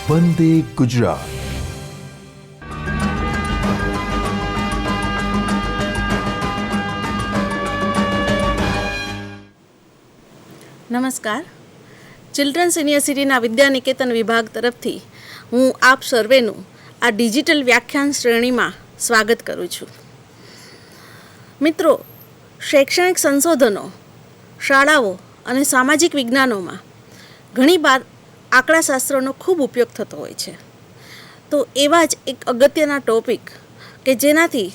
વંદે ગુજરાત. નમસ્કાર. Children senior સિટીના વિદ્યાનિકેતન વિભાગ તરફથી હું આપ સર્વેનું આ ડિજિટલ વ્યાખ્યાન શ્રેણીમાં સ્વાગત કરું છું. મિત્રો, શૈક્ષણિક સંશોધનો, શાળાઓ અને સામાજિક વિજ્ઞાનોમાં ઘણીવાર આંકડાશાસ્ત્રનો ખૂબ ઉપયોગ થતો હોય છે. તો એવા જ એક અગત્યના ટોપિક કે જેનાથી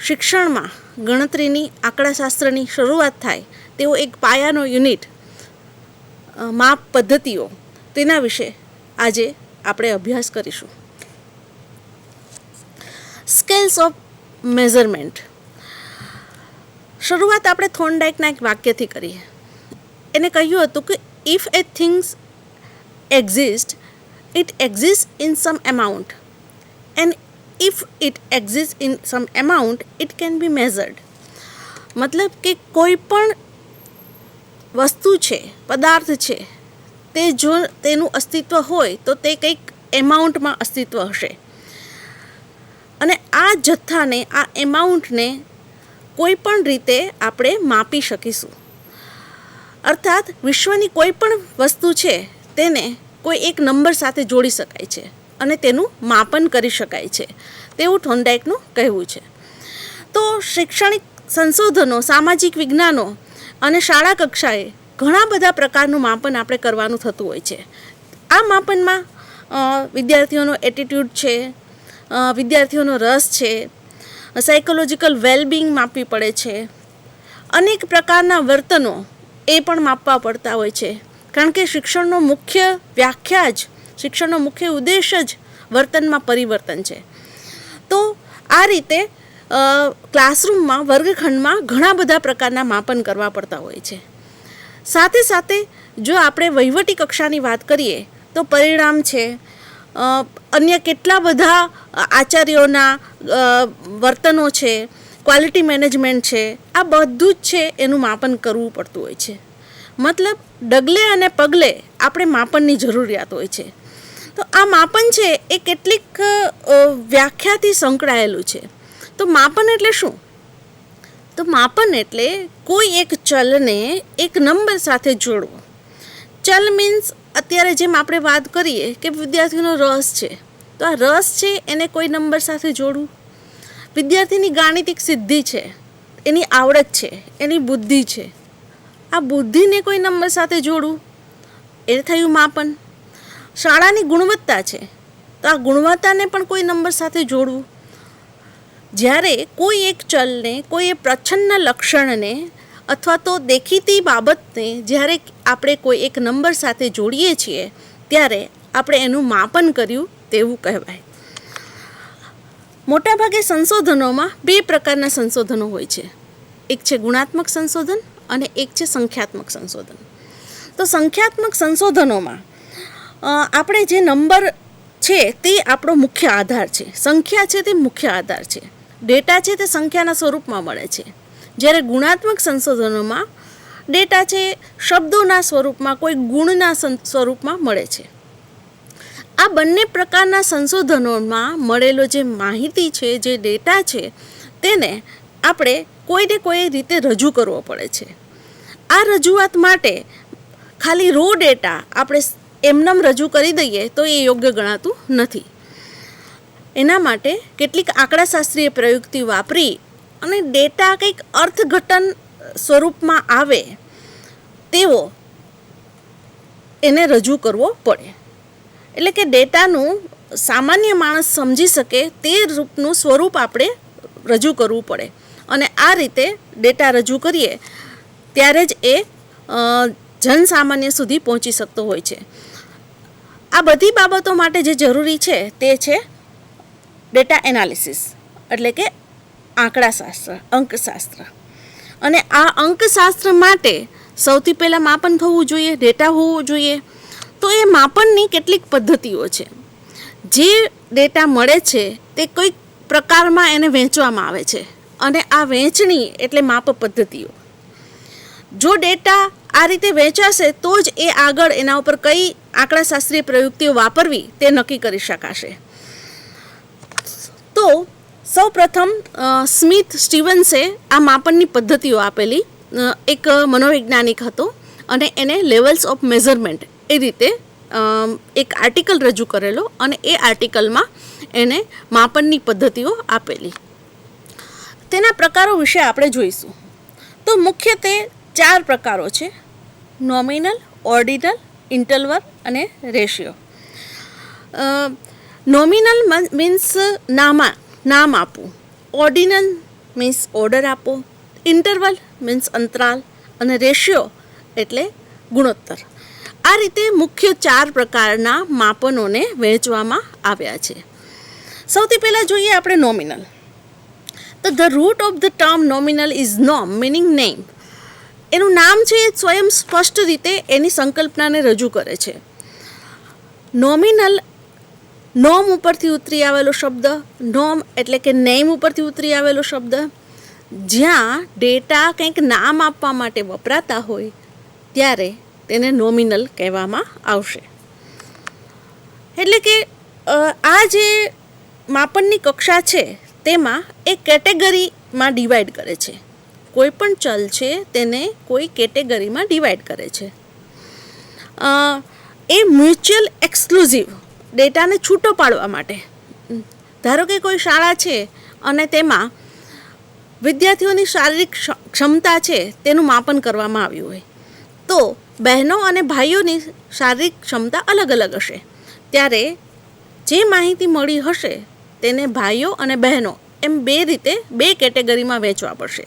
શિક્ષણમાં ગણતરીની આંકડાશાસ્ત્રની શરૂઆત થાય તેવો એક પાયાનો યુનિટ માપ પદ્ધતિઓ, તેના વિશે આજે આપણે અભ્યાસ કરીશું. Scales of measurement. શરૂઆત આપણે થોર્નડાઇકના એક વાક્યથી કરીએ. એને કહ્યું હતું કે if A things exist, it exist in sum amount, and if it exist in sum amount, it can be measured. મતલબ કે કોઈ પણ વસ્તુ છે, પદાર્થ છે, તે જો તેનું અસ્તિત્વ હોય તો તે કંઈક એમાઉન્ટમાં અસ્તિત્વ હશે, અને આ જથ્થાને, આ એમાઉન્ટને કોઈ પણ રીતે આપણે માપી શકીશું. અર્થાત વિશ્વની કોઈ પણ વસ્તુ છે તેને કોઈ એક નંબર સાથે જોડી શકાય છે અને તેનું માપન કરી શકાય છે, તેવું થોર્નડાઇકનું કહેવું છે. તો શૈક્ષણિક સંશોધનો, સામાજિક વિજ્ઞાનો અને શાળા કક્ષાએ ઘણા બધા પ્રકારનું માપન આપણે કરવાનું થતું હોય છે. આ માપનમાં વિદ્યાર્થીઓનો એટીટ્યૂડ છે, વિદ્યાર્થીઓનો રસ છે, સાયકોલોજીકલ વેલબિંગ માપવી પડે છે, અનેક પ્રકારના વર્તનો એ પણ માપવા પડતા હોય છે. કારણ કે શિક્ષણનો મુખ્ય વ્યાખ્યા જ, શિક્ષણનો મુખ્ય ઉદ્દેશ જ વર્તનમાં પરિવર્તન છે. તો આ રીતે ક્લાસરૂમમાં, વર્ગખંડમાં ઘણા બધા પ્રકારના માપન કરવા પડતા હોય છે. સાથે સાથે જો આપણે વહીવટી કક્ષાની વાત કરીએ તો પરિણામ છે, અન્ય કેટલા બધા આચાર્યોના વર્તનો છે, ક્વોલિટી મેનેજમેન્ટ છે, આ બધું જ છે એનું માપન કરવું પડતું હોય છે. મતલબ ડગલે અને પગલે આપણે માપનની જરૂરિયાત હોય છે. તો આ માપન છે એ કેટલીક વ્યાખ્યાથી સંકળાયેલું છે. તો માપન એટલે શું? તો માપન એટલે કોઈ એક ચલને એક નંબર સાથે જોડવો. ચલ મીન્સ અત્યારે જેમ આપણે વાત કરીએ કે વિદ્યાર્થીનો રસ છે, તો આ રસ છે એને કોઈ નંબર સાથે જોડવું. વિદ્યાર્થીની ગાણિતિક સિદ્ધિ છે, એની આવડત છે, એની બુદ્ધિ છે, આ બુદ્ધિને કોઈ નંબર સાથે જોડવું, એ થયું માપન. શાળાની ગુણવત્તા છે, તો આ ગુણવત્તાને પણ કોઈ નંબર સાથે જોડવું. જ્યારે કોઈ એક ચલને, કોઈ એક પ્રચ્છન્ન લક્ષણને અથવા તો દેખીતી બાબતને જ્યારે આપણે કોઈ એક નંબર સાથે જોડીએ છીએ ત્યારે આપણે એનું માપન કર્યું તેવું કહેવાય. મોટાભાગે સંશોધનોમાં બે પ્રકારના સંશોધનો હોય છે. એક છે ગુણાત્મક સંશોધન અને એક છે સંખ્યાત્મક સંશોધન. તો સંખ્યાત્મક સંશોધનોમાં આપણે જે નંબર છે તે આપણો મુખ્ય આધાર છે, સંખ્યા છે તે મુખ્ય આધાર છે, ડેટા છે તે સંખ્યાના સ્વરૂપમાં મળે છે. જ્યારે ગુણાત્મક સંશોધનોમાં ડેટા છે શબ્દોના સ્વરૂપમાં, કોઈ ગુણના સ્વરૂપમાં મળે છે. આ બંને પ્રકારના સંશોધનોમાં મળેલો જે માહિતી છે, જે ડેટા છે, તેને આપણે કોઈને કોઈ રીતે રજૂ કરવો પડે છે. આ રજૂઆત માટે ખાલી રો ડેટા આપણે એમનેમ રજૂ કરી દઈએ તો એ યોગ્ય ગણાતું નથી. એના માટે કેટલીક આંકડાશાસ્ત્રીય પ્રયુક્તિ વાપરી અને ડેટા કંઈક અર્થઘટન સ્વરૂપમાં આવે તેવો એને રજૂ કરવો પડે. એટલે કે ડેટાનું સામાન્ય માણસ સમજી શકે તે રૂપનું સ્વરૂપ આપણે રજૂ કરવું પડે, અને આ રીતે ડેટા રજૂ કરીએ ત્યારે જ એ જનસામાન્ય સુધી પહોંચી શકતો હોય છે. આ બધી બાબતો માટે જે જરૂરી છે તે છે ડેટા એનાલિસિસ, એટલે કે આંકડાશાસ્ત્ર, અંકશાસ્ત્ર. અને આ અંકશાસ્ત્ર માટે સૌથી પહેલાં માપન થવું જોઈએ, ડેટા હોવો જોઈએ. તો એ માપનની કેટલીક પદ્ધતિઓ છે. જે ડેટા મળે છે તે કોઈક પ્રકારમાં એને વહેંચવામાં આવે છે, અને આ વહેંચણી એટલે માપ પદ્ધતિઓ. જો ડેટા આ રીતે વહેંચાશે તો જ એ આગળ એના ઉપર કઈ આંકડાશાસ્ત્રીય પ્રયુક્તિઓ વાપરવી તે નક્કી કરી શકાશે. તો સૌ પ્રથમ સ્મિથ સ્ટીવન્સે આ માપનની પદ્ધતિઓ આપેલી. એક મનોવૈજ્ઞાનિક હતો અને એને લેવલ્સ ઓફ મેઝરમેન્ટ એ રીતે એક આર્ટિકલ રજૂ કરેલો અને એ આર્ટિકલમાં એને માપનની પદ્ધતિઓ આપેલી. તેના પ્રકારો વિશે આપણે જોઈશું. તો મુખ્યત્વે 4 પ્રકારો છે: નોમિનલ, ઓર્ડિનલ, ઇન્ટરવલ અને રેશિયો. નોમિનલ મીન્સ નામ આપવું, ઓર્ડિનલ મીન્સ ઓર્ડર આપો, ઇન્ટરવલ મીન્સ અંતરાલ અને રેશિયો એટલે ગુણોત્તર. આ રીતે મુખ્ય 4 પ્રકારના માપનોને વહેંચવામાં આવ્યા છે. સૌથી પહેલાં જોઈએ આપણે નોમિનલ. તો the root of the term nominal is નોમ મીનિંગ નેમ. એનું નામ છે એ સ્વયં સ્પષ્ટ રીતે એની સંકલ્પનાને રજૂ કરે છે. નોમિનલ નોમ ઉપરથી ઉતરી આવેલો શબ્દ, નોમ એટલે કે નેમ ઉપરથી ઉતરી આવેલો શબ્દ. જ્યાં ડેટા કંઈક નામ આપવા માટે વપરાતા હોય ત્યારે તેને નોમિનલ કહેવામાં આવશે. એટલે કે આ જે માપનની કક્ષા છે તેમાં એક કેટેગરીમાં ડિવાઈડ કરે છે. કોઈ પણ ચલ છે તેને કોઈ કેટેગરીમાં ડિવાઈડ કરે છે. એ મ્યુચ્યુઅલ એક્સક્લુઝિવ ડેટાને છૂટો પાડવા માટે. ધારો કે કોઈ શાળા છે અને તેમાં વિદ્યાર્થીઓની શારીરિક ક્ષમતા છે તેનું માપન કરવામાં આવ્યું હોય, તો બહેનો અને ભાઈઓની શારીરિક ક્ષમતા અલગ અલગ હશે. ત્યારે જે માહિતી મળી હશે તેને ભાઈઓ અને બહેનો એમ 2 રીતે 2 કેટેગરીમાં વહેંચવા પડશે.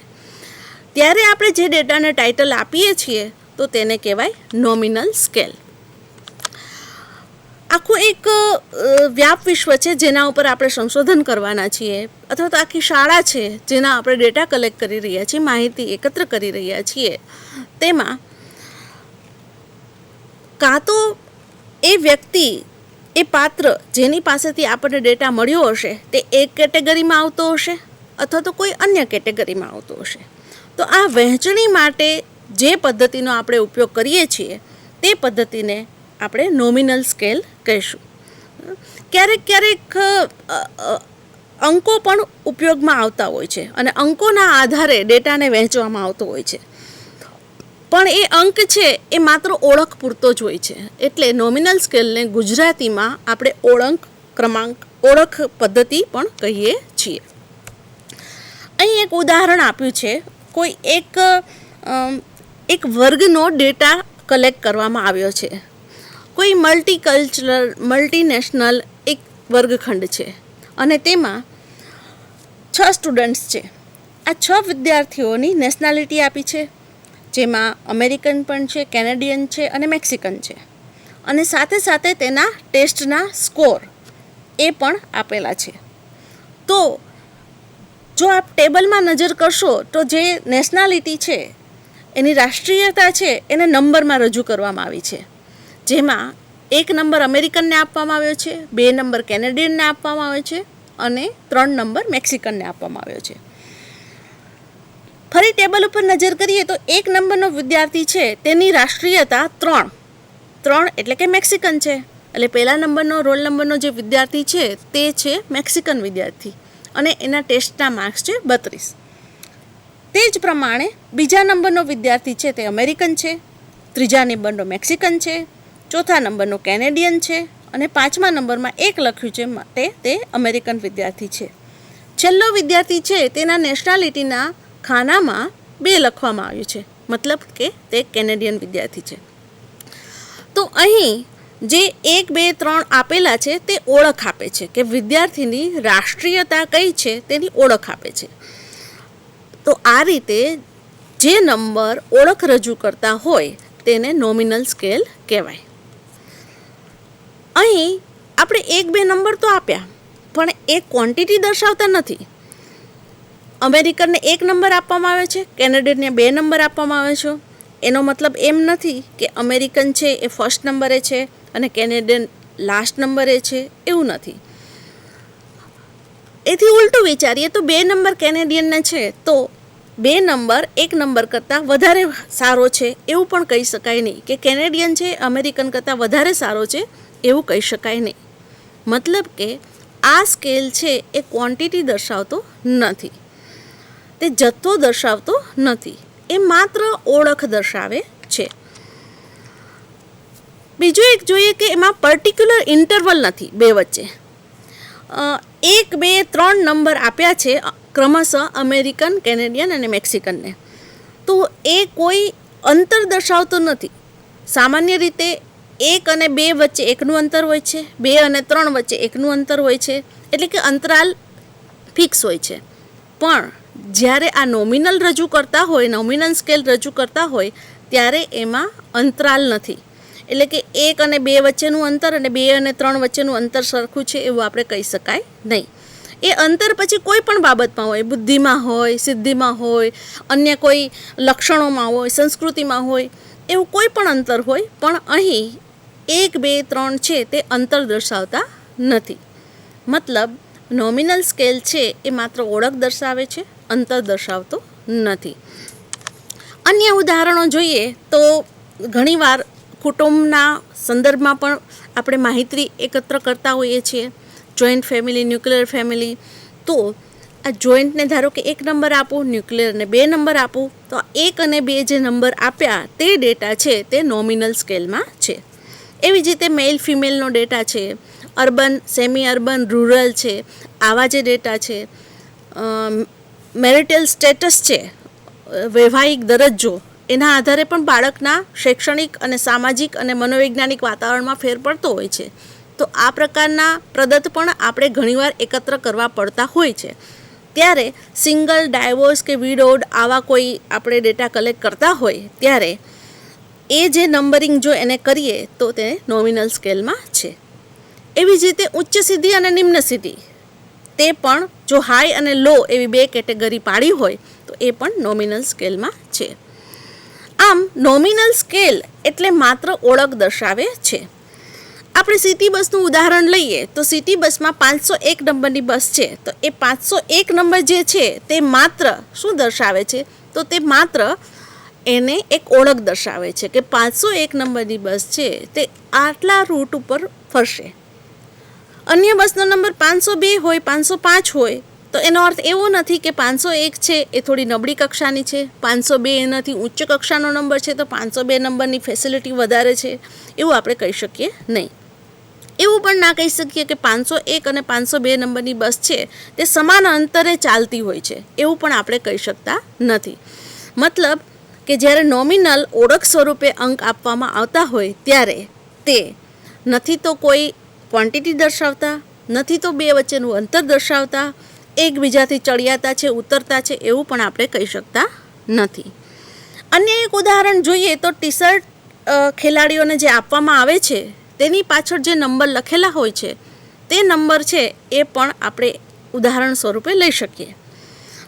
ત્યારે આપણે જે ડેટાને ટાઇટલ આપીએ છીએ તો તેને કહેવાય નોમિનલ સ્કેલ. આખું એક વ્યાપ વિશ્વ છે જેના ઉપર આપણે સંશોધન કરવાના છીએ, અથવા તો આખી શાળા છે જેના આપણે ડેટા કલેક્ટ કરી રહ્યા છીએ, માહિતી એકત્ર કરી રહ્યા છીએ. તેમાં કાં તો એ વ્યક્તિ, એ પાત્ર જેની પાસેથી આપણને ડેટા મળ્યો હશે તે એક કેટેગરીમાં આવતો હશે અથવા તો કોઈ અન્ય કેટેગરીમાં આવતો હશે. તો આ વહેંચણી માટે જે પદ્ધતિનો આપણે ઉપયોગ કરીએ છીએ તે પદ્ધતિને આપણે નોમિનલ સ્કેલ કહીશું. ક્યારેક અંકો પણ ઉપયોગમાં આવતા હોય છે અને અંકોના આધારે ડેટાને વહેંચવામાં આવતો હોય છે. પણ એ અંક છે એ માત્ર ઓળખ પૂરતો જ હોય છે. એટલે નોમિનલ સ્કેલને ગુજરાતીમાં આપણે ઓળખ પદ્ધતિ પણ કહીએ છીએ. અહીં એક ઉદાહરણ આપ્યું છે. કોઈ એક વર્ગનો ડેટા કલેક્ટ કરવામાં આવ્યો છે. કોઈ મલ્ટીનેશનલ એક વર્ગખંડ છે અને તેમાં 6 સ્ટુડન્ટ્સ છે. આ 6 વિદ્યાર્થીઓની નેશનાલિટી આપી છે, જેમાં અમેરિકન પણ છે, કેનેડિયન છે અને મેક્સિકન છે. અને સાથે સાથે તેના ટેસ્ટના સ્કોર એ પણ આપેલા છે. તો જો આપ ટેબલમાં નજર કરશો તો જે નેશનાલિટી છે એની રાષ્ટ્રીયતા છે એને નંબરમાં રજૂ કરવામાં આવી છે. જેમાં 1 નંબર અમેરિકનને આપવામાં આવ્યો છે, 2 નંબર કેનેડિયનને આપવામાં આવ્યો છે અને 3 નંબર મેક્સિકનને આપવામાં આવ્યો છે. ફરી ટેબલ ઉપર નજર કરીએ તો 1 નંબરનો વિદ્યાર્થી છે તેની રાષ્ટ્રીયતા 3 એટલે કે મેક્સિકન છે. એટલે પહેલા નંબરનો રોલ નંબરનો જે વિદ્યાર્થી છે તે છે મેક્સિકન વિદ્યાર્થી અને એના ટેસ્ટના માર્ક્સ છે 32. તે જ પ્રમાણે બીજા નંબરનો વિદ્યાર્થી છે તે અમેરિકન છે, ત્રીજા નંબરનો મેક્સિકન છે, ચોથા નંબરનો કેનેડિયન છે અને 5મા નંબરમાં 1 લખ્યું છે માટે તે અમેરિકન વિદ્યાર્થી છે. છેલ્લો વિદ્યાર્થી છે તેના નેશનાલિટીના ખાનામાં 2 લખવામાં આવ્યું છે, મતલબ કે તે કેનેડિયન વિદ્યાર્થી છે. તો અહીં જે 1, 2, 3 આપેલા છે તે ઓળખ આપે છે કે વિદ્યાર્થીની રાષ્ટ્રીયતા કઈ છે તેની ઓળખ આપે છે. તો આ રીતે જે નંબર ઓળખ રજૂ કરતા હોય તેને નોમિનલ સ્કેલ કહેવાય. અહીં આપણે 1, 2 નંબર તો આપ્યા પણ એ ક્વોન્ટિટી દર્શાવતા નથી. અમેરિકનને 1 નંબર આપવામાં આવે છે, કેનેડિયનને 2 નંબર આપવામાં આવે છે. એનો મતલબ એમ નથી કે અમેરિકન છે એ ફર્સ્ટ નંબરે છે અને કેનેડિયન લાસ્ટ નંબરે છે, એવું નથી. એથી ઉલટું વિચારીએ તો 2 નંબર કેનેડિયનને છે તો બે નંબર એક નંબર કરતાં વધારે સારો છે એવું પણ કહી શકાય નહીં, કે કેનેડિયન છે અમેરિકન કરતાં વધારે સારો છે એવું કહી શકાય નહીં. મતલબ કે આ સ્કેલ છે એ ક્વોન્ટિટી દર્શાવતો નથી, તે જથ્થો દર્શાવતો નથી, એ માત્ર ઓળખ દર્શાવે છે. બીજું એક જોઈએ કે એમાં પર્ટિક્યુલર ઇન્ટરવલ નથી બે વચ્ચે. 1, 2, 3 નંબર આપ્યા છે ક્રમશઃ અમેરિકન, કેનેડિયન અને મેક્સિકનને, તો એ કોઈ અંતર દર્શાવતો નથી. સામાન્ય રીતે 1 અને 2 વચ્ચે એકનું અંતર હોય છે, 2 અને 3 વચ્ચે એકનું અંતર હોય છે, એટલે કે અંતરાલ ફિક્સ હોય છે. પણ જ્યારે આ નોમિનલ રજૂ કરતા હોય, નોમિનલ સ્કેલ રજૂ કરતા હોય, ત્યારે એમાં અંતરાલ નથી. એટલે કે 1 અને 2 વચ્ચેનું અંતર અને 2 અને 3 વચ્ચેનું અંતર સરખું છે એવું આપણે કહી શકાય નહીં. એ અંતર પછી કોઈ પણ બાબતમાં હોય, બુદ્ધિમાં હોય, સિદ્ધિમાં હોય, અન્ય કોઈ લક્ષણોમાં હોય, સંસ્કૃતિમાં હોય, એવું કોઈ પણ અંતર હોય, પણ અહીં 1, 2, 3 છે તે અંતર દર્શાવતા નથી. મતલબ નોમિનલ સ્કેલ છે એ માત્ર ઓળખ દર્શાવે છે, અંતર દર્શાવતો નથી. અન્ય ઉદાહરણો જોઈએ તો ઘણીવાર કુટુંબના સંદર્ભમાં પણ આપણે માહિતી એકત્ર કરતા હોઈએ છીએ. Joint family, nuclear family. તો આ જોઈન્ટને ધારો કે 1 નંબર આપું, ન્યુક્લિયરને 2 નંબર આપું, તો 1 અને 2 જે નંબર આપ્યા તે ડેટા છે તે નોમિનલ સ્કેલમાં છે. એવી જ રીતે મેલ ફિમેલનો ડેટા છે, અર્બન, સેમી અર્બન, રૂરલ છે, આવા જે ડેટા છે, મેરિટલ સ્ટેટસ છે, વૈવાહિક દરજ્જો, એના આધારે પણ બાળકના શૈક્ષણિક અને સામાજિક અને મનોવૈજ્ઞાનિક વાતાવરણમાં ફેર પડતો હોય છે. તો આ પ્રકારના પ્રદત્ત પણ આપણે ઘણીવાર એકત્ર કરવા પડતા હોય છે. ત્યારે સિંગલ, ડાયવોર્સ કે વિડોડ આવા કોઈ આપણે ડેટા કલેક્ટ કરતા હોય ત્યારે એ જે નંબરિંગ જો એને કરીએ તો તે નોમિનલ સ્કેલમાં છે. એવી જ રીતે ઉચ્ચ સિદ્ધિ અને નિમ્ન સિદ્ધિ, તે પણ જો હાઈ અને લો એવી 2 કેટેગરી પાડી હોય તો એ પણ નોમિનલ સ્કેલમાં છે. આમ નોમિનલ સ્કેલ એટલે માત્ર ઓળખ દર્શાવે છે. આપણે સિટી બસનું ઉદાહરણ લઈએ તો સિટી બસમાં 501 નંબરની બસ છે, તો એ 501 નંબર જે છે તે માત્ર શું દર્શાવે છે, તો તે માત્ર એને એક ઓળખ દર્શાવે છે કે 501 નંબરની બસ છે તે આટલા રૂટ ઉપર ફરશે. અન્ય બસનો નંબર 502 હોય, 505 હોય, તો એનો અર્થ એવો નથી કે 501 છે એ થોડી નબળી કક્ષાની છે, 502 એનાથી ઉચ્ચ કક્ષાનો નંબર છે તો 502 નંબરની ફેસિલિટી વધારે છે, એવું આપણે કહી શકીએ નહીં. એવું પણ ના કહી શકીએ કે 501 અને 502 નંબરની બસ છે તે સમાન અંતરે ચાલતી હોય છે, એવું પણ આપણે કહી શકતા નથી. મતલબ કે જ્યારે નોમિનલ ઓળખ સ્વરૂપે અંક આપવામાં આવતા હોય ત્યારે તે નથી તો કોઈ ક્વોન્ટિટી દર્શાવતા, નથી તો બે વચ્ચેનું અંતર દર્શાવતા, એકબીજાથી ચડિયાતા છે, ઉતરતા છે, એવું પણ આપણે કહી શકતા નથી. અન્ય એક ઉદાહરણ જોઈએ તો ટી શર્ટ ખેલાડીઓને જે આપવામાં આવે છે તેની પાછળ જે નંબર લખેલા હોય છે તે નંબર છે એ પણ આપણે ઉદાહરણ સ્વરૂપે લઈ શકીએ.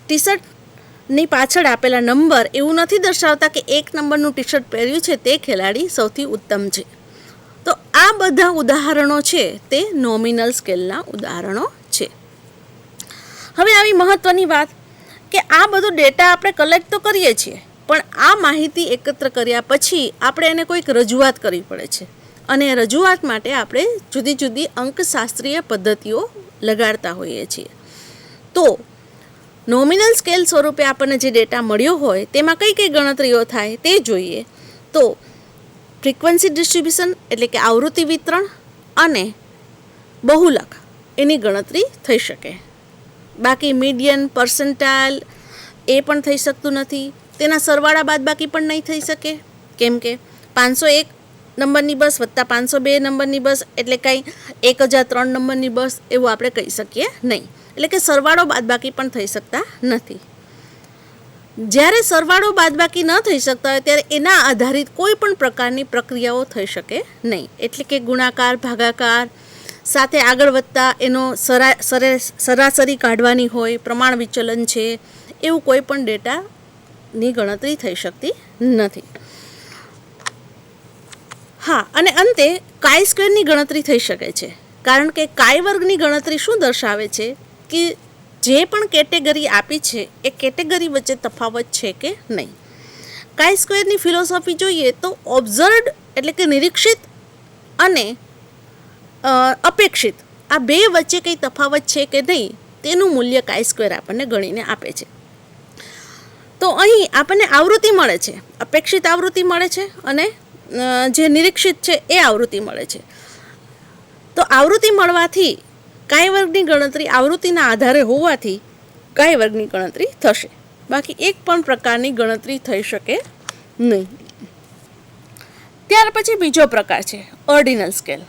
ટી શર્ટની પાછળ આપેલા નંબર એવું નથી દર્શાવતા કે 1 નંબરનું ટી શર્ટ પહેર્યું છે તે ખેલાડી સૌથી ઉત્તમ છે. તો આ બધા ઉદાહરણો છે તે નોમિનલ સ્કેલના ઉદાહરણો છે. હવે આવી મહત્ત્વની વાત કે આ બધો ડેટા આપણે કલેક્ટ તો કરીએ છીએ, પણ આ માહિતી એકત્ર કર્યા પછી આપણે એને કોઈક રજૂઆત કરવી પડે છે, અને રજૂઆત માટે આપણે જુદી જુદી અંકશાસ્ત્રીય પદ્ધતિઓ લગાડતા હોઈએ છીએ. તો નોમિનલ સ્કેલ સ્વરૂપે આપણને જે ડેટા મળ્યો હોય તેમાં કઈ કઈ ગણતરીઓ થાય તે જોઈએ. તો ફ્રીક્વન્સી ડિસ્ટ્રીબ્યુશન એટલે કે આવૃત્તિ વિતરણ અને બહુલક એની ગણતરી થઈ શકે. બાકી મીડિયન, પર્સન્ટાઇલ એ પણ થઈ શકતું નથી. તેના સરવાળા બાદબાકી પણ નહીં થઈ શકે, કેમ કે 501 નંબરની બસ વત્તા 502 નંબરની બસ એટલે કંઈ 1003 નંબરની બસ એવું આપણે કહી શકીએ નહીં. એટલે કે સરવાળો બાદબાકી પણ થઈ શકતા નથી. જ્યારે સરવાળો બાદબાકી ન થઈ શકતા હોય ત્યારે એના આધારિત કોઈ પણ પ્રકારની પ્રક્રિયાઓ થઈ શકે નહીં. એટલે કે ગુણાકાર, ભાગાકાર સાથે આગળ વધતા એનો સરાસરી કાઢવાની હોય, પ્રમાણ વિચલન છે, એવું કોઈ પણ ડેટાની ગણતરી થઈ શકતી નથી. હા, અને અંતે કાઈ સ્ક્વેરની ગણતરી થઈ શકે છે, કારણ કે કાઈ વર્ગની ગણતરી શું દર્શાવે છે કે જે પણ કેટેગરી આપી છે એ કેટેગરી વચ્ચે તફાવત છે કે નહીં. કાઈ સ્ક્વેરની ફિલોસોફી જોઈએ તો ઓબ્ઝર્વડ એટલે કે નિરીક્ષિત અને અપેક્ષિત આ બે વચ્ચે કંઈ તફાવત છે કે નહીં તેનું મૂલ્ય કાઈ સ્ક્વેર આપણને ગણીને આપે છે. તો અહીં આપણને આવૃત્તિ મળે છે, અપેક્ષિત આવૃત્તિ મળે છે અને જે નિરીક્ષિત છે એ આવૃત્તિ મળે છે. તો આવૃત્તિ મળવાથી કાઈ વર્ગની ગણતરી આવૃત્તિના આધારે હોવાથી કાઈ વર્ગની ગણતરી થશે, બાકી એક પણ પ્રકારની ગણતરી થઈ શકે નહીં. ત્યાર પછી બીજો પ્રકાર છે ઓર્ડિનલ સ્કેલ.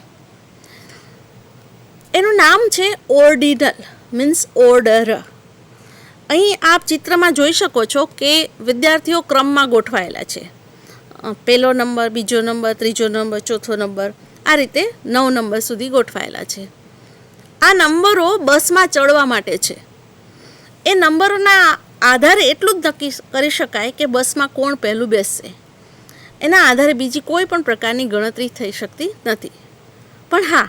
એનું નામ છે ઓર્ડિનલ, મીન્સ ઓર્ડર. અહીં આપ ચિત્રમાં જોઈ શકો છો કે વિદ્યાર્થીઓ ક્રમમાં ગોઠવાયેલા છે. પહેલો નંબર, બીજો નંબર, ત્રીજો નંબર, ચોથો નંબર, આ રીતે 9 નંબર સુધી ગોઠવાયેલા છે. આ નંબરો બસમાં ચડવા માટે છે. એ નંબરોના આધારે એટલું જ નક્કી કરી શકાય કે બસમાં કોણ પહેલું બેસશે. એના આધારે બીજી કોઈ પણ પ્રકારની ગણતરી થઈ શકતી નથી. પણ હા,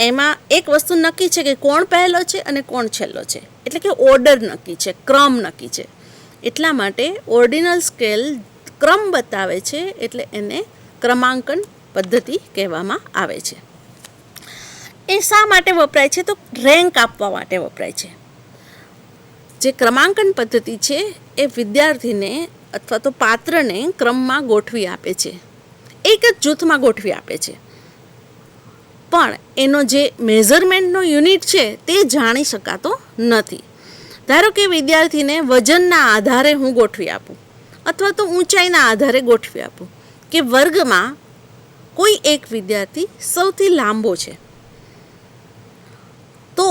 એમાં એક વસ્તુ નક્કી છે કે કોણ પહેલો છે અને કોણ છેલ્લો છે, એટલે કે ઓર્ડર નક્કી છે, ક્રમ નક્કી છે. એટલા માટે ઓર્ડિનલ સ્કેલ ક્રમ બતાવે છે, એટલે એને ક્રમાંકન પદ્ધતિ કહેવામાં આવે છે. એ શા માટે વપરાય છે? તો રેન્ક આપવા માટે વપરાય છે. જે ક્રમાંકન પદ્ધતિ છે એ વિદ્યાર્થીને અથવા તો પાત્રને ક્રમમાં ગોઠવી આપે છે, એક જ જૂથમાં ગોઠવી આપે છે. પણ એનો જે મેઝરમેન્ટનો યુનિટ છે તે જાણી શકાતો નથી. ધારો કે વિદ્યાર્થીને વજનના આધારે હું ગોઠવી આપું અથવા તો ઊંચાઈના આધારે ગોઠવી આપું કે વર્ગમાં કોઈ એક વિદ્યાર્થી સૌથી લાંબો છે, તો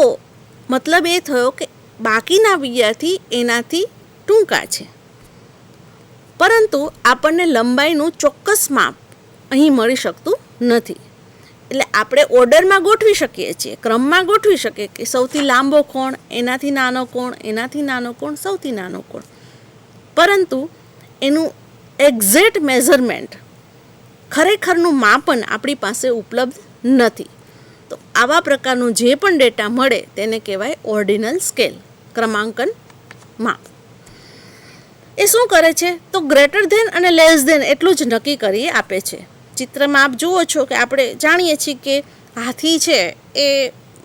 મતલબ એ થયો કે બાકીના વિદ્યાર્થી એનાથી ટૂંકા છે. પરંતુ આપણને લંબાઈનું ચોક્કસ માપ અહીં મળી શકતું નથી. એટલે આપણે ઓર્ડરમાં ગોઠવી શકીએ છીએ, ક્રમમાં ગોઠવી શકીએ કે સૌથી લાંબો કોણ, એનાથી નાનો કોણ, એનાથી નાનો કોણ, સૌથી નાનો કોણ. પરંતુ એનું એક્ઝેક્ટ મેઝરમેન્ટ, ખરેખરનું માપન આપણી પાસે ઉપલબ્ધ નથી. તો આવા પ્રકારનું જે પણ ડેટા મળે તેને કહેવાય ઓર્ડિનલ સ્કેલ, ક્રમાંકન માપ. એ શું કરે છે? તો ગ્રેટર ધેન અને લેસ ધેન એટલું જ નક્કી કરી આપે છે. ચિત્રમાં આપ જુઓ છો કે આપણે જાણીએ છીએ કે હાથી છે એ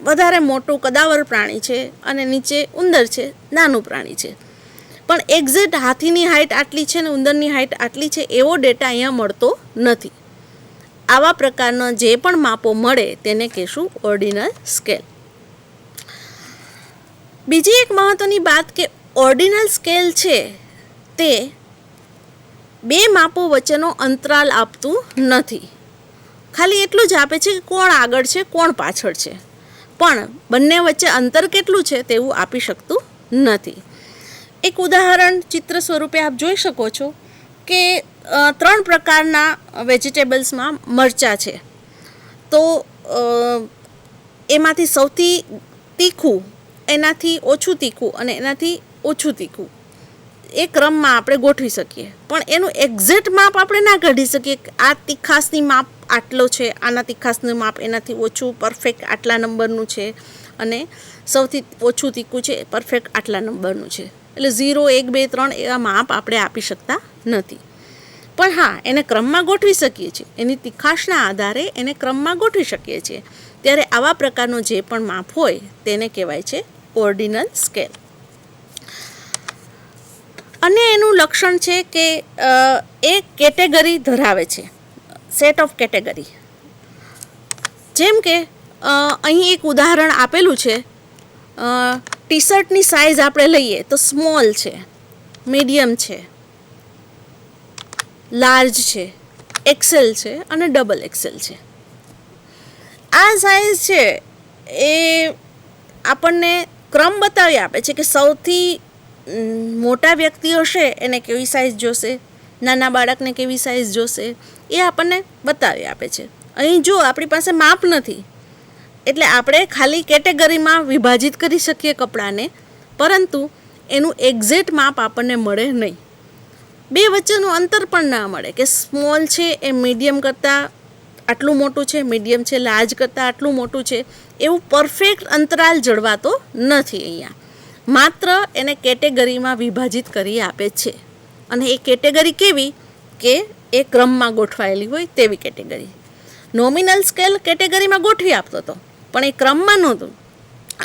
વધારે મોટું કદાવર પ્રાણી છે અને નીચે ઉંદર છે, નાનું પ્રાણી છે. પણ એક્ઝેક્ટ હાથીની હાઇટ આટલી છે ને ઉંદરની હાઇટ આટલી છે એવો ડેટા અહીંયા મળતો નથી. આવા પ્રકારના જે પણ માપો મળે તેને કહેશું ઓર્ડિનલ સ્કેલ. બીજી એક મહત્વની વાત કે ઓર્ડિનલ સ્કેલ છે તે બે માપો વચ્ચેનો અંતરાલ આપતું નથી. ખાલી એટલું જ આપે છે કે કોણ આગળ છે, કોણ પાછળ છે, પણ બંને વચ્ચે અંતર કેટલું છે તેવું આપી શકતું નથી. એક ઉદાહરણ ચિત્ર સ્વરૂપે આપ જોઈ શકો છો કે 3 પ્રકારના વેજીટેબલ્સમાં મરચાં છે. તો એમાંથી સૌથી તીખું, એનાથી ઓછું તીખું અને એનાથી ઓછું તીખું એ ક્રમમાં આપણે ગોઠવી શકીએ. પણ એનું એક્ઝેક્ટ માપ આપણે ના કાઢી શકીએ કે આ તીખાસની માપ આટલો છે, આના તીખાસનું માપ એનાથી ઓછું પરફેક્ટ આટલા નંબરનું છે અને સૌથી ઓછું તીખું છે પરફેક્ટ આટલા નંબરનું છે. એટલે 0, 1, 2, 3 એવા માપ આપણે આપી શકતા નથી. પણ હા, એને ક્રમમાં ગોઠવી શકીએ છીએ, એની તીખાશના આધારે એને ક્રમમાં ગોઠવી શકીએ છીએ. ત્યારે આવા પ્રકારનું જે પણ માપ હોય તેને કહેવાય છે ઓર્ડિનલ સ્કેલ. અને એનું લક્ષણ છે કે એ કેટેગરી ધરાવે છે, સેટ ઓફ કેટેગરી. જેમ કે અહીં એક ઉદાહરણ આપેલું છે, ટી શર્ટની સાઇઝ આપણે લઈએ તો સ્મોલ છે, મીડિયમ છે, લાર્જ છે, એક્સેલ છે અને ડબલ એક્સેલ છે. આ સાઇઝ છે એ આપણને ક્રમ બતાવી આપે છે કે સૌથી મોટા વ્યક્તિ હશે એને કેવી સાઇઝ જોશે, નાના બાળકને કેવી સાઇઝ જોશે, એ આપણને બતાવી આપે છે. અહીં જો આપણી પાસે માપ નથી એટલે આપણે ખાલી કેટેગરીમાં વિભાજિત કરી શકીએ કપડાને, પરંતુ એનું એક્ઝેક્ટ માપ આપણને મળે નહીં. બે વચ્ચેનું અંતર પણ ના મળે કે સ્મોલ છે એ મીડિયમ કરતાં આટલું મોટું છે, મીડિયમ છે લાર્જ કરતાં આટલું મોટું છે, એવું પરફેક્ટ અંતરાલ જળવાતો નથી અહીંયા. માત્ર એને કેટેગરીમાં વિભાજિત કરી આપે છે. અને એ કેટેગરી કેવી કે એ ક્રમમાં ગોઠવાયેલી હોય તેવી કેટેગરી. નોમિનલ સ્કેલ કેટેગરીમાં ગોઠવી આપતો હતો પણ એ ક્રમમાં નહોતું.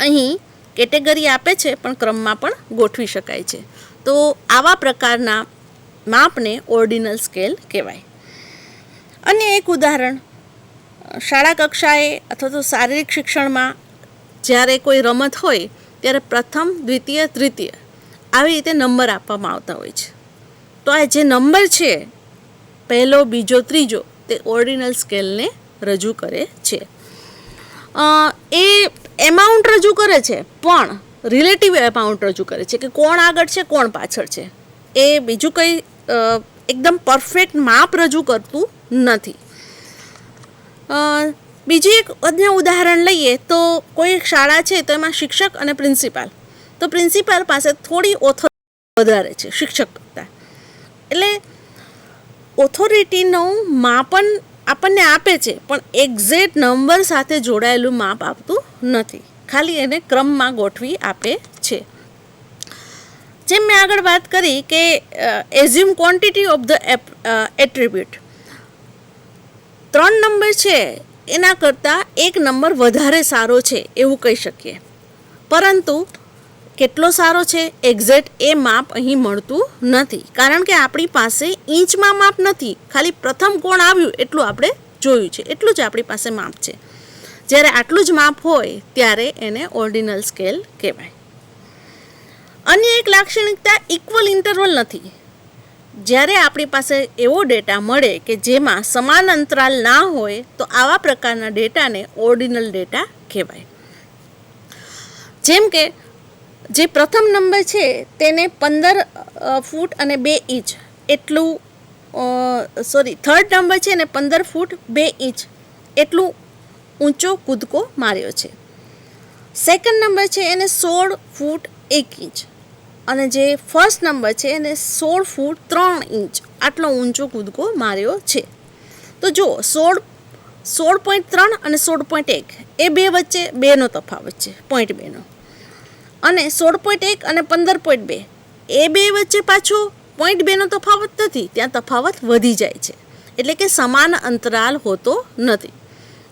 અહીં કેટેગરી આપે છે પણ ક્રમમાં પણ ગોઠવી શકાય છે. તો આવા પ્રકારના માપને ઓર્ડિનલ સ્કેલ કહેવાય. અન્ય એક ઉદાહરણ, શાળા કક્ષાએ અથવા તો શારીરિક શિક્ષણમાં જ્યારે કોઈ રમત હોય ત્યારે પ્રથમ, દ્વિતીય, તૃતીય આવી રીતે નંબર આપવામાં આવતા હોય છે. તો આ જે નંબર છે પહેલો, બીજો, ત્રીજો તે ઓર્ડિનલ સ્કેલને રજૂ કરે છે. એ એમાઉન્ટ રજૂ કરે છે પણ રિલેટિવ એમાઉન્ટ રજૂ કરે છે કે કોણ આગળ છે કોણ પાછળ છે. એ બીજું કંઈ એકદમ પરફેક્ટ માપ રજૂ કરતું નથી. બીજી એક અન્ય ઉદાહરણ લઈએ તો કોઈ શાળા છે તો એમાં શિક્ષક અને પ્રિન્સિપાલ, તો પ્રિન્સિપાલ પાસે થોડી ઓથોરિટી વધારે છે શિક્ષક કરતાં. એટલે ઓથોરિટીનું માપન આપણને આપે છે પણ એક્ઝેક્ટ નંબર સાથે જોડાયેલું માપ આપતું નથી, ખાલી એને ક્રમમાં ગોઠવી આપે છે. જેમ મેં આગળ વાત કરી કે assume quantity of the attribute, 3 number છે એના કરતાં એક નંબર વધારે સારો છે એવું કહી શકીએ. પરંતુ કેટલો સારો છે એક્ઝેક્ટ એ માપ અહીં મળતું નથી, કારણ કે આપણી પાસે ઇંચમાં માપ નથી. ખાલી પ્રથમ કોણ આવ્યું એટલું આપણે જોયું છે, એટલું જ આપણી પાસે માપ છે. જ્યારે આટલું જ માપ હોય ત્યારે એને ઓર્ડિનલ સ્કેલ કહેવાય. અન્ય એક લાક્ષણિકતા ઇક્વલ ઇન્ટરવલ નથી. જ્યારે આપણી પાસે એવો ડેટા મળે કે જેમાં સમાન અંતરાલ ના હોય તો આવા પ્રકારના ડેટાને ઓર્ડિનલ ડેટા કહેવાય. જેમ કે જે પ્રથમ નંબર છે તેને 15 ફૂટ અને 2 ઇંચ એટલું થર્ડ નંબર છે ને 15 ફૂટ 2 ઇંચ એટલું ઊંચો કૂદકો માર્યો છે. સેકન્ડ નંબર છે એને 16 ફૂટ 1 ઇંચ અને જે ફર્સ્ટ નંબર છે એને 16 ફૂટ 3 ઇંચ આટલો ઊંચો કૂદકો માર્યો છે. તો જુઓ 16.3 અને 16.1 એ બે વચ્ચે 2નો તફાવત છે, 0.2નો. અને 16.1 અને 15.2 એ બે વચ્ચે પાછો 0.2નો તફાવત નથી, ત્યાં તફાવત વધી જાય છે. એટલે કે સમાન અંતરાલ હોતો નથી.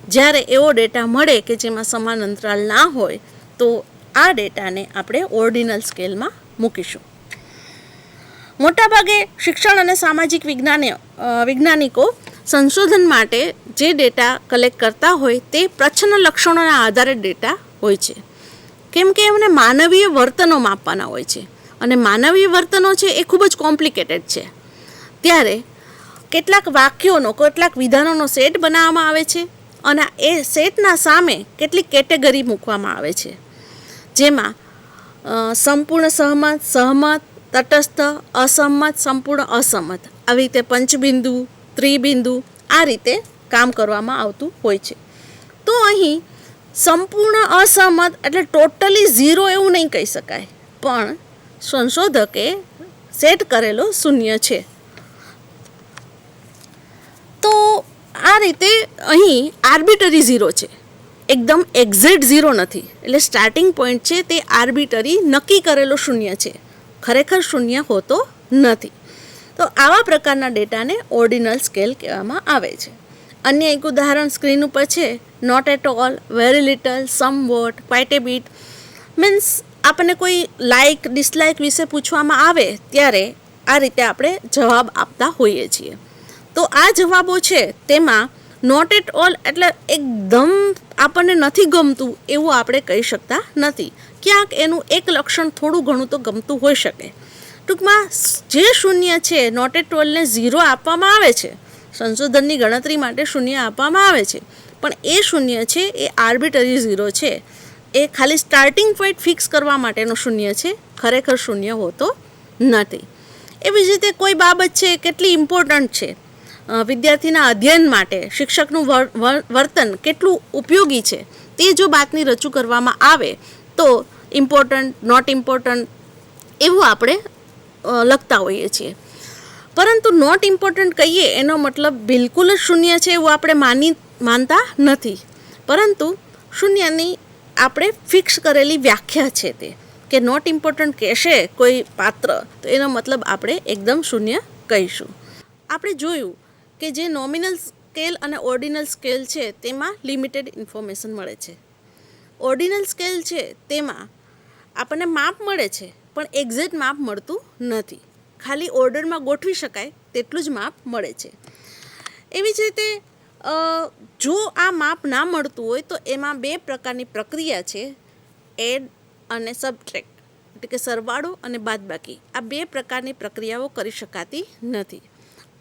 જ્યારે એવો ડેટા મળે કે જેમાં સમાન અંતરાલ ના હોય તો આ ડેટાને આપણે ઓર્ડિનલ સ્કેલમાં મૂકીશું. મોટાભાગે શિક્ષણ અને સામાજિક વૈજ્ઞાનિકો સંશોધન માટે જે ડેટા કલેક્ટ કરતા હોય તે પ્રચ્છન્ન લક્ષણોના આધારે ડેટા હોય છે, કેમ કે એમને માનવીય વર્તનો માપવાના હોય છે અને માનવીય વર્તનો છે એ ખૂબ જ કોમ્પ્લિકેટેડ છે. ત્યારે કેટલાક વાક્યોનો, કેટલાક વિધાનોનો સેટ બનાવવામાં આવે છે અને એ સેટના સામે કેટલીક કેટેગરી મૂકવામાં આવે છે, જેમાં સંપૂર્ણ સહમત, સહમત, તટસ્થ, અસહમત, સંપૂર્ણ અસહમત આવી રીતે પંચબિંદુ, ત્રિબિંદુ આ રીતે કામ કરવામાં આવતું હોય છે. તો અહીં સંપૂર્ણ અસહમત એટલે ટોટલી 0 એવું નહીં કહી શકાય, પણ સંશોધકે સેટ કરેલો 0 છે. તો આ રીતે અહીં આર્બિટરી 0 છે, એકદમ એક્ઝેક્ટ 0 નથી. એટલે સ્ટાર્ટિંગ પોઈન્ટ છે તે આર્બિટરી નક્કી કરેલો 0 છે, ખરેખર 0 હોતો નથી. તો આવા પ્રકારના ડેટાને ઓર્ડિનલ સ્કેલ કહેવામાં આવે છે. અન્ય એક ઉદાહરણ સ્ક્રીન ઉપર છે, not at all, very little, somewhat, quite a bit. Means આપણને કોઈ લાઇક ડિસલાઇક વિશે પૂછવામાં આવે ત્યારે આ રીતે આપણે જવાબ આપતા હોઈએ છીએ. તો આ જવાબો છે તેમાં નોટ એટ ઓલ એટલે એકદમ આપણને નથી ગમતું એવું આપણે કહી શકતા નથી. ક્યાંક એનું એક લક્ષણ થોડું ઘણું તો ગમતું હોઈ શકે. ટૂંકમાં જે 0 છે નોટ એટ ઓલને 0 આપવામાં આવે છે, સંશોધનની ગણતરી માટે 0 આપવામાં આવે છે, પણ એ 0 છે એ આર્બિટરી 0 છે, એ ખાલી સ્ટાર્ટિંગ પોઈન્ટ ફિક્સ કરવા માટેનો 0 છે, ખરેખર 0 હોતો નથી. એવી જ રીતે કોઈ બાબત છે કેટલી ઇમ્પોર્ટન્ટ છે, વિદ્યાર્થીના અધ્યયન માટે શિક્ષકનું વર્તન કેટલું ઉપયોગી છે, તે જો બાતમી રજૂ કરવામાં આવે તો ઇમ્પોર્ટન્ટ, નોટ ઇમ્પોર્ટન્ટ એવું આપણે લખતા હોઈએ છીએ. પરંતુ નોટ ઇમ્પોર્ટન્ટ કહીએ એનો મતલબ બિલકુલ જ 0 છે એવું આપણે માનતા નથી, પરંતુ 0ની આપણે ફિક્સ કરેલી વ્યાખ્યા છે તે કે નોટ ઇમ્પોર્ટન્ટ કહેશે કોઈ પાત્ર તો એનો મતલબ આપણે એકદમ શૂન્ય કહીશું. આપણે જોયું કે જે નોમિનલ સ્કેલ અને ઓર્ડિનલ સ્કેલ છે તેમાં લિમિટેડ ઇન્ફોર્મેશન મળે છે. ઓર્ડિનલ સ્કેલ છે તેમાં આપણને માપ મળે છે પણ એક્ઝેક્ટ માપ મળતું નથી. ખાલી ઓર્ડરમાં ગોઠવી શકાય તેટલું જ માપ મળે છે. એવી જ રીતે જો આ માપ ના મળતું હોય તો એમાં બે પ્રકારની પ્રક્રિયા છે, એડ અને સબટ્રેક્ટ, એટલે કે સરવાળો અને બાદબાકી. આ બે પ્રકારની પ્રક્રિયાઓ કરી શકાતી નથી.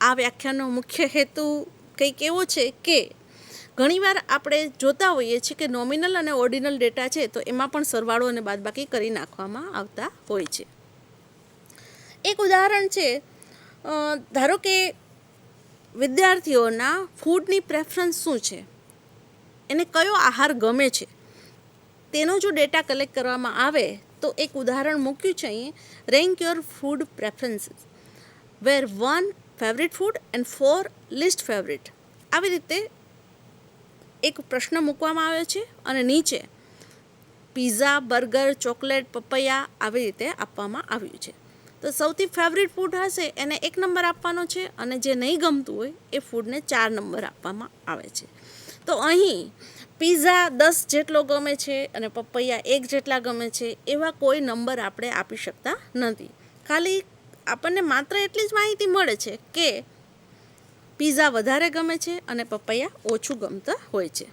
આ વ્યાખ્યાનનો મુખ્ય હેતુ કંઈક એવો છે કે ઘણીવાર આપણે જોતા હોઈએ છીએ કે નોમિનલ અને ઓર્ડિનલ ડેટા છે તો એમાં પણ સરવાળો અને બાદબાકી કરી નાખવામાં આવતા હોય છે. એક ઉદાહરણ છે, ધારો કે વિદ્યાર્થીઓના ફૂડની પ્રેફરન્સ શું છે, એને કયો આહાર ગમે છે, તેનો જો ડેટા કલેક્ટ કરવામાં આવે તો એક ઉદાહરણ મૂક્યું છે અહીં, rank your food preferences where 1 favourite food and 4 least favourite. આવી રીતે એક પ્રશ્ન મૂકવામાં આવ્યો છે અને નીચે પીઝા, બર્ગર, ચોકલેટ, પપૈયા આવી રીતે આપવામાં આવ્યું છે. તો સૌથી ફેવરિટ ફૂડ હશે એને 1 નંબર આપવાનો છે અને જે નહીં ગમતું હોય એ ફૂડને 4 નંબર આપવામાં આવે છે. તો અહીં પીઝા 10 જેટલો ગમે છે અને પપૈયા 1 જેટલા ગમે છે એવા કોઈ નંબર આપણે આપી શકતા નથી. ખાલી આપણને માત્ર એટલી જ માહિતી મળે છે કે પીઝા વધારે ગમે છે અને પપૈયા ઓછું ગમતા હોય છે.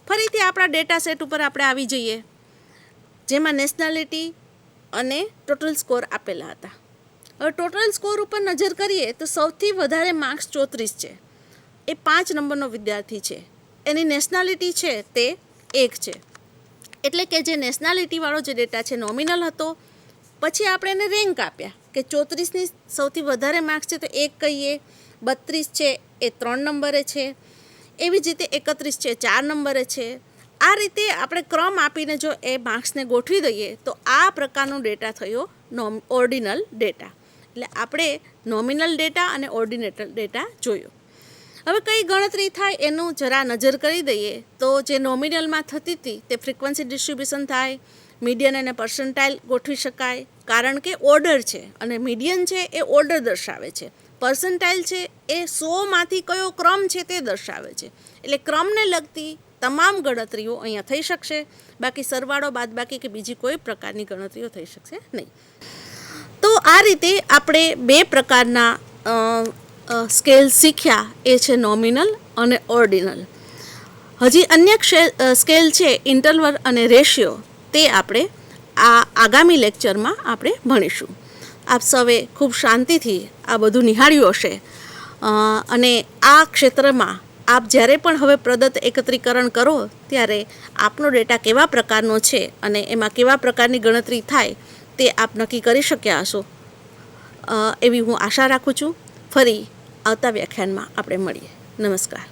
ફરીથી આપણા ડેટા સેટ ઉપર આપણે આવી જઈએ, જેમાં નેશનાલિટી અને ટોટલ સ્કોર આપેલા હતા. હવે ટોટલ સ્કોર ઉપર નજર કરીએ તો સૌથી વધારે માર્ક્સ 34 છે. એ 5 નંબરનો વિદ્યાર્થી છે. એની નેશનાલિટી છે તે 1 છે. એટલે કે જે નેશનાલિટીવાળો જે ડેટા છે નોમિનલ હતો, પછી આપણે એને રેન્ક આપ્યા કે 34ની સૌથી વધારે માર્ક્સ છે તો 1 કહીએ, 32 છે એ 3 નંબરે છે, એવી જ રીતે 31 છે 4 નંબરે છે. આ રીતે આપણે ક્રમ આપીને જો એ માર્ક્સને ગોઠવી દઈએ તો આ પ્રકારનો ડેટા થયો ઓર્ડિનલ ડેટા. એટલે આપણે નોમિનલ ડેટા અને ઓર્ડિનેટલ ડેટા જોયો. હવે કઈ ગણતરી થાય એનું જરા નજર કરી દઈએ તો જે નોમિનલમાં થતી હતી તે ફ્રીક્વન્સી ડિસ્ટ્રીબ્યુશન થાય, મીડિયન અને પર્સન્ટાઇલ ગોઠવી શકાય કારણ કે ઓર્ડર છે, અને મીડિયન છે એ ઓર્ડર દર્શાવે છે, પર્સન્ટાઇલ છે એ 100માંથી કયો ક્રમ છે તે દર્શાવે છે. એટલે ક્રમને લગતી તમામ ગણતરીઓ અહીંયા થઈ શકશે, બાકી સરવાળો, બાદબાકી કે બીજી કોઈ પ્રકારની ગણતરીઓ થઈ શકશે નહીં. તો આ રીતે આપણે બે પ્રકારના સ્કેલ શીખ્યા, એ છે નોમિનલ અને ઓર્ડિનલ. હજી અન્ય સ્કેલ છે ઇન્ટરવલ અને રેશિયો, તે આપણે આ આગામી લેક્ચરમાં આપણે ભણીશું. આપ સૌએ ખૂબ શાંતિથી આ બધું નિહાળ્યું હશે અને આ ક્ષેત્રમાં આપ જ્યારે પણ હવે પ્રદત્ત એકત્રીકરણ કરો ત્યારે આપનો ડેટા કેવા પ્રકારનો છે અને એમાં કેવા પ્રકારની ગણતરી થાય તે આપ નક્કી કરી શક્યા હશો એવી હું આશા રાખું છું. ફરી આવતા વ્યાખ્યાનમાં આપણે મળીએ. નમસ્કાર.